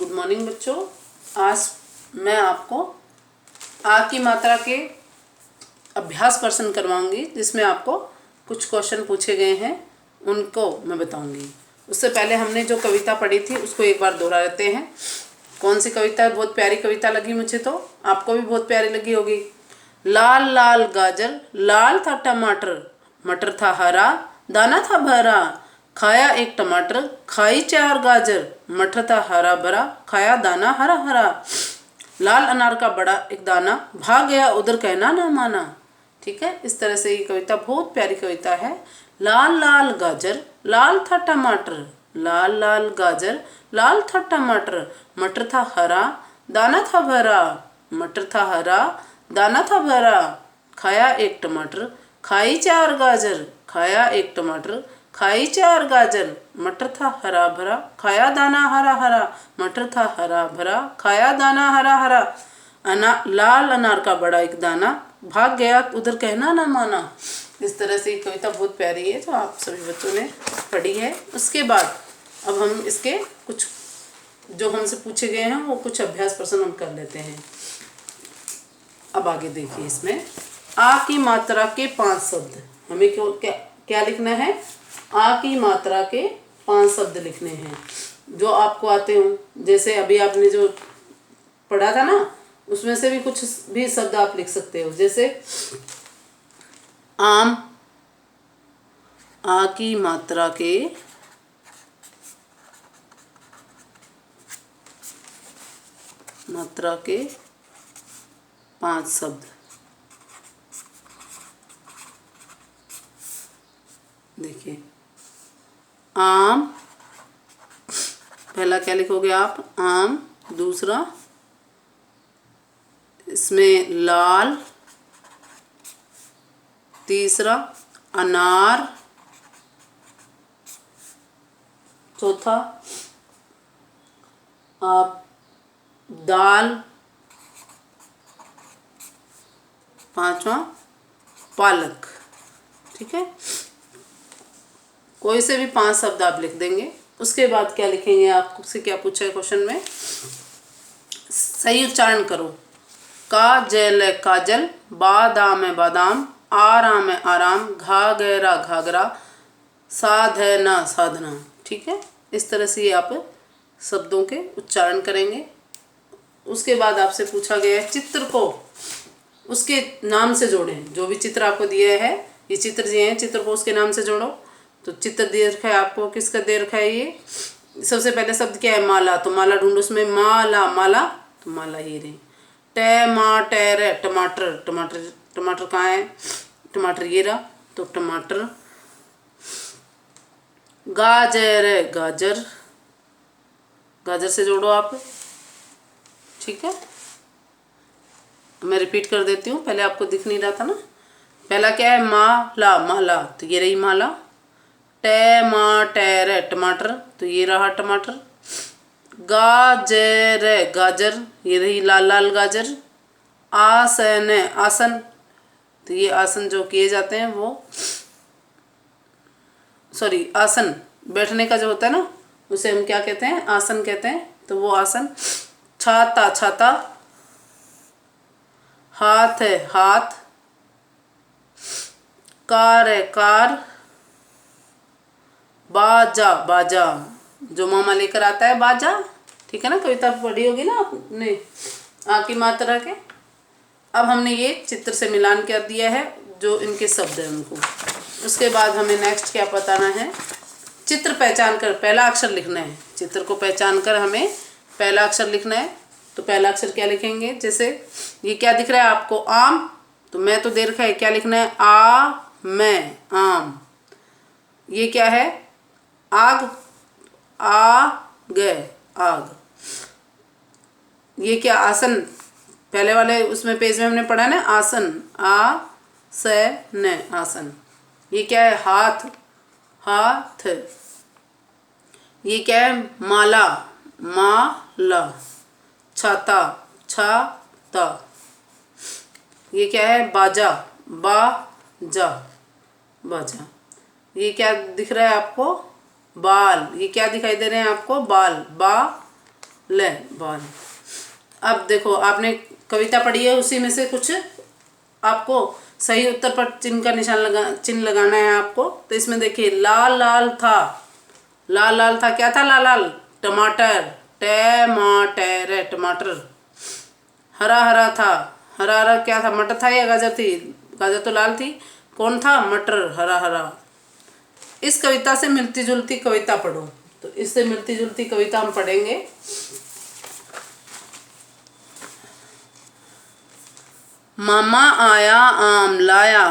Good morning बच्चों। आज मैं आपको आ की मात्रा के अभ्यास प्रश्न करवाऊंगी, जिसमें आपको कुछ क्वेश्चन पूछे गए हैं, उनको मैं बताऊंगी। उससे पहले हमने जो कविता पढ़ी थी उसको एक बार दोहरा लेते हैं। कौन सी कविता? बहुत प्यारी कविता लगी मुझे, तो आपको भी बहुत प्यारी लगी होगी। लाल लाल गाजर, लाल था टमाटर, मटर था हरा, दाना था भरा, खाया एक टमाटर, खाई 4 गाजर, मटर था हरा भरा, खाया दाना हरा हरा। लाल अनार का बड़ा एक दाना, भाग गया उधर कहना ना माना। ठीक है, इस तरह से ये कविता बहुत प्यारी कविता है। लाल लाल गाजर, लाल था टमाटर, लाल लाल गाजर, लाल था टमाटर, मटर था हरा, दाना था भरा, मटर था हरा, दाना था भरा, खाया एक टमाटर, खाई 4 गाजर, खाया एक टमाटर, खाई 4 गाजर, मटर था हरा भरा, खाया दाना हरा हरा, मटर था हरा भरा, खाया दाना हरा हरा। लाल अनार का बड़ा एक दाना, भाग गया उधर कहना ना माना। इस तरह से ये कविता बहुत प्यारी है, जो आप सभी बच्चों ने पढ़ी है। उसके बाद अब हम इसके कुछ जो हमसे पूछे गए हैं वो कुछ अभ्यास प्रश्न हम कर लेते हैं। अब आगे देखिए, इसमें आ की मात्रा के 5 शब्द हमें क्या क्या लिखना है? आ की मात्रा के 5 शब्द लिखने हैं जो आपको आते हों। जैसे अभी आपने जो पढ़ा था ना, उसमें से भी कुछ भी शब्द आप लिख सकते हो। जैसे आम, आ की मात्रा के 5 शब्द। देखिए, आम, पहला क्या लिखोगे आप? आम। दूसरा, इसमें लाल। तीसरा, अनार। चौथा, आप दाल। पांचवा, पालक। ठीक है, कोई से भी 5 शब्द आप लिख देंगे। उसके बाद क्या लिखेंगे? आपसे क्या पूछा है क्वेश्चन में? सही उच्चारण करो। का जल काजल, बादाम है बादाम, आराम है आराम, घा गहरा घाघरा, साध है ना साधना। ठीक है, इस तरह से ये आप शब्दों के उच्चारण करेंगे। उसके बाद आपसे पूछा गया है चित्र को उसके नाम से जोड़ें। जो भी चित्र आपको दिया है, ये चित्र दिए हैं, चित्र को उसके नाम से जोड़ो। तो चित्र दे रखा है आपको, किसका दे रखा है? ये सबसे पहले शब्द क्या है? माला। तो माला ढूंढो, उसमें माला, माला, तो माला ये रही। टमाटर, टमाटर, टमाटर, टमाटर कहाँ है? टमाटर ये रहा, तो टमाटर। गाजर, गाजर, गाजर से जोड़ो आप। ठीक है, मैं रिपीट कर देती हूँ, पहले आपको दिख नहीं रहा था ना। पहला क्या है? माला, माला, तो ये रही माला। टमाटर, टमाटर, तो ये रहा टमाटर। गाजर, गाजर, ये रही लाल लाल गाजर। आसन, आसन, तो ये आसन जो किए जाते हैं वो, सॉरी, आसन बैठने का जो होता है ना, उसे हम क्या कहते हैं? आसन कहते हैं। तो वो आसन। छाता, छाता। हाथ है हाथ। कार है कार। बाजा, बाजा, जो मामा लेकर आता है बाजा। ठीक है ना, कविता पढ़ी होगी ना आपने आ की मात्रा के। अब हमने ये चित्र से मिलान कर दिया है जो इनके शब्द हैं उनको। उसके बाद हमें नेक्स्ट क्या बताना है? चित्र पहचान कर पहला अक्षर लिखना है। चित्र को पहचान कर हमें पहला अक्षर लिखना है। तो पहला अक्षर क्या लिखेंगे? जैसे ये क्या दिख रहा है आपको? आम। तो मैं तो दे रखा है, क्या लिखना है? आ, मैं, आम। ये क्या है? आग, आ गए, आग। ये क्या? आसन। पहले वाले उसमें पेज में हमने पढ़ा ना, आसन, आ से न, आसन। ये क्या है? हाथ, हाथ। ये क्या है? माला, माला। छाता, छाता। ये क्या है? बाजा, बाजा, बाजा। ये क्या दिख रहा है आपको? बाल। ये क्या दिखाई दे रहे हैं आपको? बाल, ले बॉल। अब देखो आपने कविता पढ़ी है, उसी में से कुछ आपको सही उत्तर पर चिन्ह का निशान चिन्ह लगाना है आपको। तो इसमें देखिए लाल लाल था, लाल लाल था, क्या था लाल लाल? टमाटर, टमाटर टमाटर। हरा हरा था, हरा हरा क्या था? मटर था या गाजर थी? गाजर तो लाल थी, कौन था? मटर, हरा हरा। इस कविता से मिलती जुलती कविता पढ़ो। तो इससे मिलती जुलती कविता हम पढ़ेंगे। मामा आया आम लाया,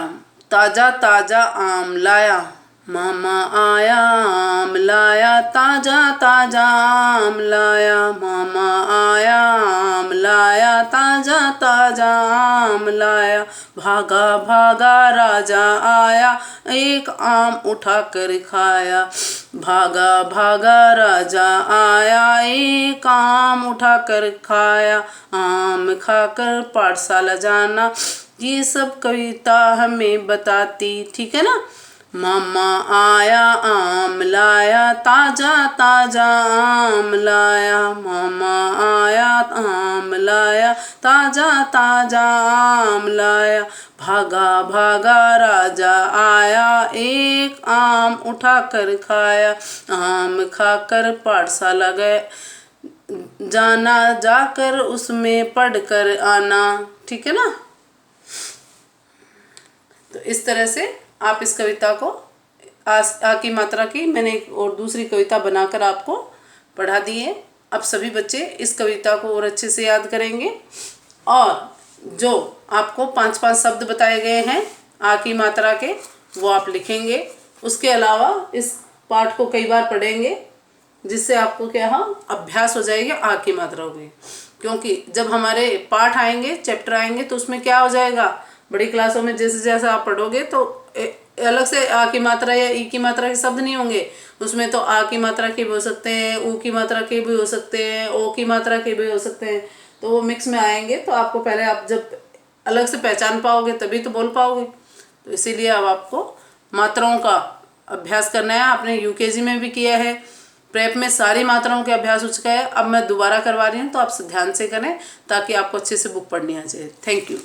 ताजा ताजा आम लाया। मामा आया आम लाया, ताजा ताजा आम लाया। मामा आया आम लाया, ताजा ताजा आम लाया। भागा भागा राजा आया, एक आम उठा कर खाया। भागा भागा राजा आया, एक आम उठा कर खाया। आम खाकर पाठशाला जाना, ये सब कविता हमें बताती, ठीक है ना। मामा आया आम लाया, ताजा ताजा आम लाया। मामा आया आम लाया, ताजा ताजा आम लाया। भागा भागा राजा आया, एक आम उठा कर खाया। आम खाकर पाठशाला गए जाना, जाकर उसमें पढ़ कर आना, ठीक है ना। तो इस तरह से आप इस कविता को आ की मात्रा की मैंने एक और दूसरी कविता बनाकर आपको पढ़ा दी है। अब सभी बच्चे इस कविता को और अच्छे से याद करेंगे, और जो आपको 5-5 शब्द बताए गए हैं आ की मात्रा के, वो आप लिखेंगे। उसके अलावा इस पाठ को कई बार पढ़ेंगे, जिससे आपको क्या अभ्यास हो जाएगा आ की मात्राओं में। क्योंकि जब हमारे पाठ आएंगे, चैप्टर आएंगे, तो उसमें क्या हो जाएगा, बड़ी क्लासों में जैसे जैसे आप पढ़ोगे तो अलग से आ की मात्रा या ई की मात्रा के शब्द नहीं होंगे। उसमें तो आ की मात्रा के भी हो सकते हैं, ऊ की मात्रा के भी हो सकते हैं, ओ की मात्रा के भी हो सकते हैं। तो वो मिक्स में आएंगे, तो आपको पहले आप जब अलग से पहचान पाओगे तभी तो बोल पाओगे। तो इसीलिए अब आपको मात्राओं का अभ्यास करना है। आपने यूकेजी में भी किया है, प्रेप में सारी मात्राओं के अभ्यास हो चुका है। अब मैं दोबारा करवा रही हूँ, तो आप ध्यान से करें ताकि आपको अच्छे से बुक पढ़नी आ जाए। Thank you.